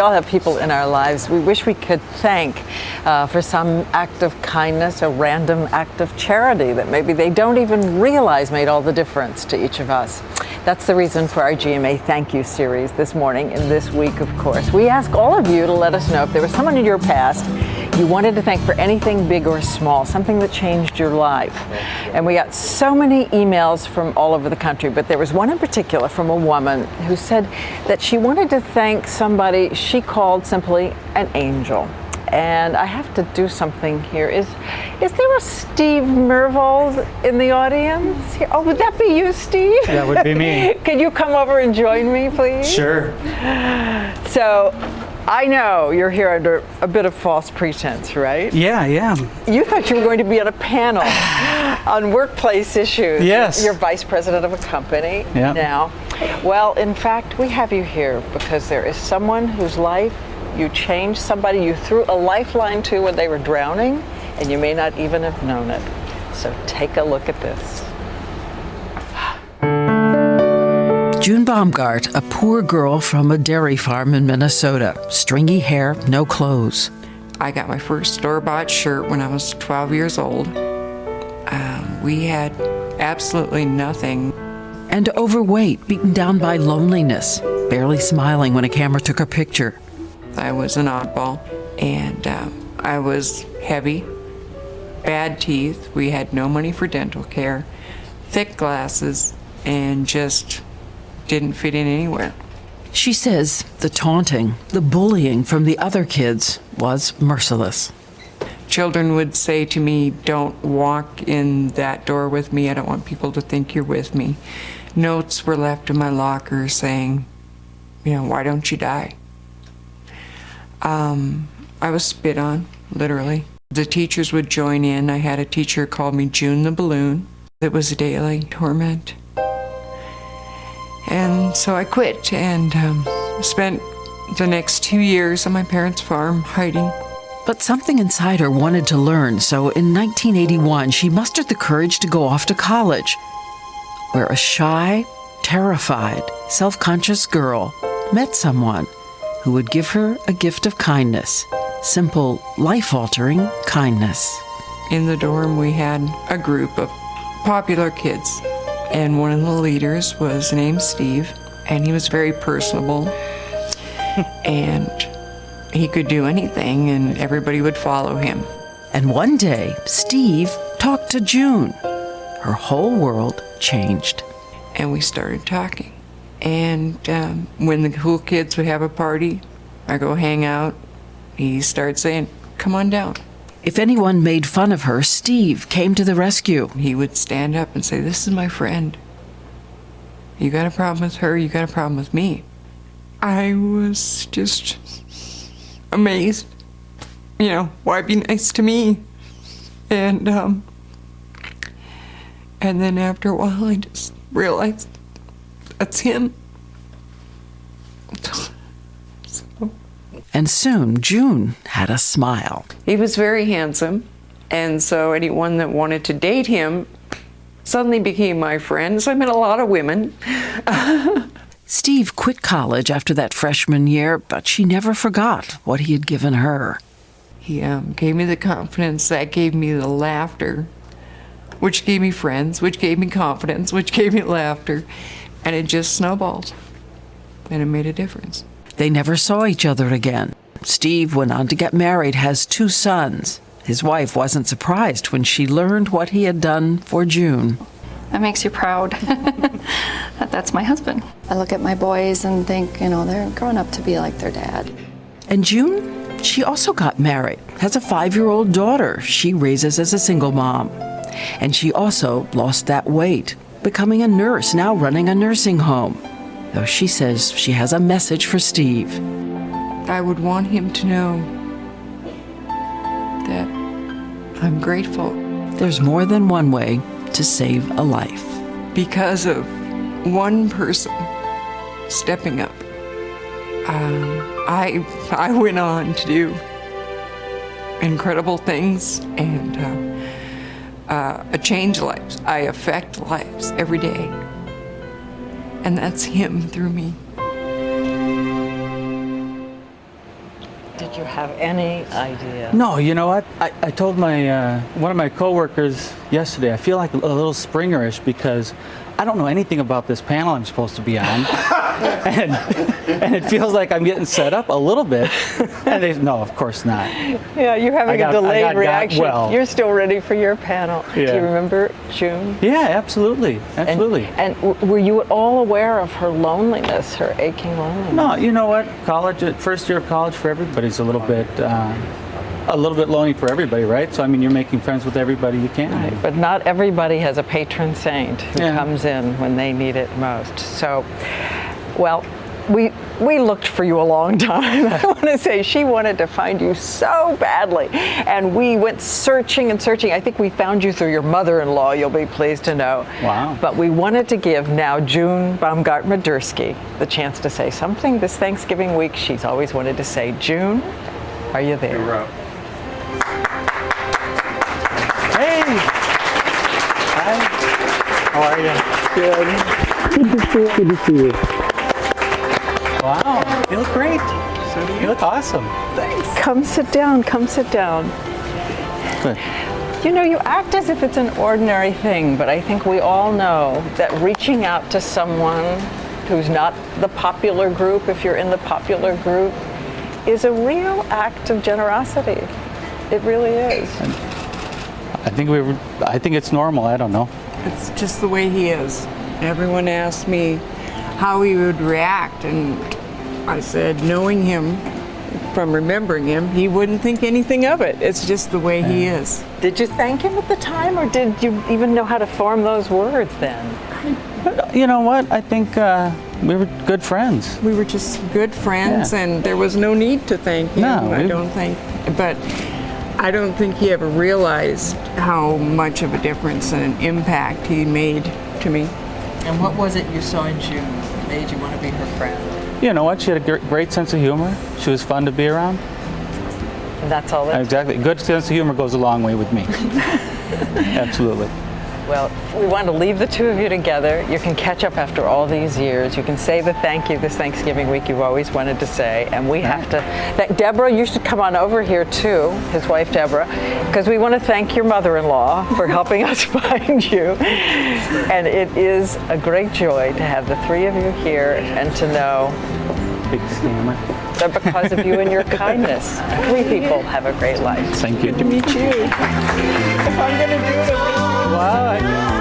all have people in our lives we wish we could thank for some act of kindness, a random act of charity that maybe they don't even realize made all the difference to each of us. That's the reason for our GMA Thank You series this morning and this week, of course. We ask all of you to let us know if there was someone in your past you wanted to thank for anything big or small, something that changed your life. And we got so many emails from all over the country, but there was one in particular from a woman who said that she wanted to thank somebody she called simply an angel. And I have to do something here. Is there a Steve Mervold in the audience here? Oh, would that be you, Steve? That would be me. Can you come over and join me, please? Sure. So, I know you're here under a bit of false pretense, right? Yeah, I am. You thought you were going to be on a panel on workplace issues. Yes. You're vice president of a company now. Well, in fact, we have you here because there is someone whose life you changed, somebody you threw a lifeline to when they were drowning, and you may not even have known it. So take a look at this. June Baumgart, a poor girl from a dairy farm in Minnesota. Stringy hair, no clothes. I got my first store-bought shirt when I was 12 years old. We had absolutely nothing. And overweight, beaten down by loneliness, barely smiling when a camera took her picture. I was an oddball, and I was heavy, bad teeth. We had no money for dental care, thick glasses, and just didn't fit in anywhere. She says the taunting, the bullying from the other kids was merciless. Children would say to me, "Don't walk in that door with me. I don't want people to think you're with me." Notes were left in my locker saying, "Why don't you die?" I was spit on, literally. The teachers would join in. I had a teacher call me June the Balloon. It was a daily torment. And so I quit and spent the next 2 years on my parents' farm hiding. But something inside her wanted to learn, so in 1981 she mustered the courage to go off to college, where a shy, terrified, self-conscious girl met someone who would give her a gift of kindness, simple, life-altering kindness. In the dorm we had a group of popular kids, and one of the leaders was named Steve, and he was very personable, and he could do anything, and everybody would follow him. And one day, Steve talked to June. Her whole world changed. And we started talking. And when the cool kids would have a party, I go hang out, he starts saying, "Come on down." If anyone made fun of her, Steve came to the rescue. He would stand up and say, "This is my friend. You got a problem with her, you got a problem with me." I was just amazed. Why be nice to me? And then after a while, I just realized that's him. And soon, June had a smile. He was very handsome, and so anyone that wanted to date him suddenly became my friend. So I met a lot of women. Steve quit college after that freshman year, but she never forgot what he had given her. He gave me the confidence, that gave me the laughter, which gave me friends, which gave me confidence, which gave me laughter, and it just snowballed, and it made a difference. They never saw each other again. Steve went on to get married, has 2 sons. His wife wasn't surprised when she learned what he had done for June. That makes you proud. That's my husband. I look at my boys and think, they're growing up to be like their dad. And June, she also got married, has a 5-year-old daughter she raises as a single mom. And she also lost that weight, becoming a nurse, now running a nursing home. Though she says she has a message for Steve. I would want him to know that I'm grateful. There's more than one way to save a life. Because of one person stepping up, I went on to do incredible things and change lives. I affect lives every day. And that's him through me. did you have any idea? No, you know what? I told my one of my coworkers yesterday, I feel like a little Springerish because I don't know anything about this panel I'm supposed to be on. and it feels like I'm getting set up a little bit. And they, no, of course not. Yeah, you're having a delayed reaction. well. You're still ready for your panel. Do Yeah. you remember June? Yeah, absolutely. Absolutely. And were you at all aware of her loneliness, her aching loneliness? No, you know what? College, first year of college for everybody's a little bit lonely for everybody, right? So I mean, you're making friends with everybody you can. Right, but not everybody has a patron saint who Yeah. comes in when they need it most. So, well, we looked for you a long time. I want to say she wanted to find you so badly, and we went searching and searching. I think we found you through your mother-in-law, you'll be pleased to know. Wow. But we wanted to give now June Baumgartner-Dursky the chance to say something this Thanksgiving week she's always wanted to say. June, are you there? Hey! Hi. How are you? Good. Good to see you. Wow, you look great. So do you. You look awesome. Come sit down, come sit down. Good. You know, you act as if it's an ordinary thing, but I think we all know that reaching out to someone who's not the popular group, if you're in the popular group, is a real act of generosity. It really is. I think it's normal. I don't know. It's just the way he is. Everyone asked me how he would react, and I said, knowing him, from remembering him, he wouldn't think anything of it. It's just the way he is. Did you thank him at the time, or did you even know how to form those words then? You know what? I think we were good friends. We were just good friends, Yeah. and there was no need to thank him, No, I don't think. But I don't think he ever realized how much of a difference and an impact he made to me. And what was it you saw in June that made you want to be her friend? You know what? She had a great sense of humor. She was fun to be around. And that's all that. Exactly. Good sense of humor goes a long way with me. Absolutely. Well, we want to leave the two of you together. You can catch up after all these years. You can say the thank you this Thanksgiving week you've always wanted to say. And we have to thank Deborah. You should come on over here too, his wife Deborah, because we want to thank your mother-in-law for helping us find you. And it is a great joy to have the three of you here and to know Big scammer. that because of you and your kindness, three people have a great life. Thank you. Meet you. If I'm going to do it. Wow.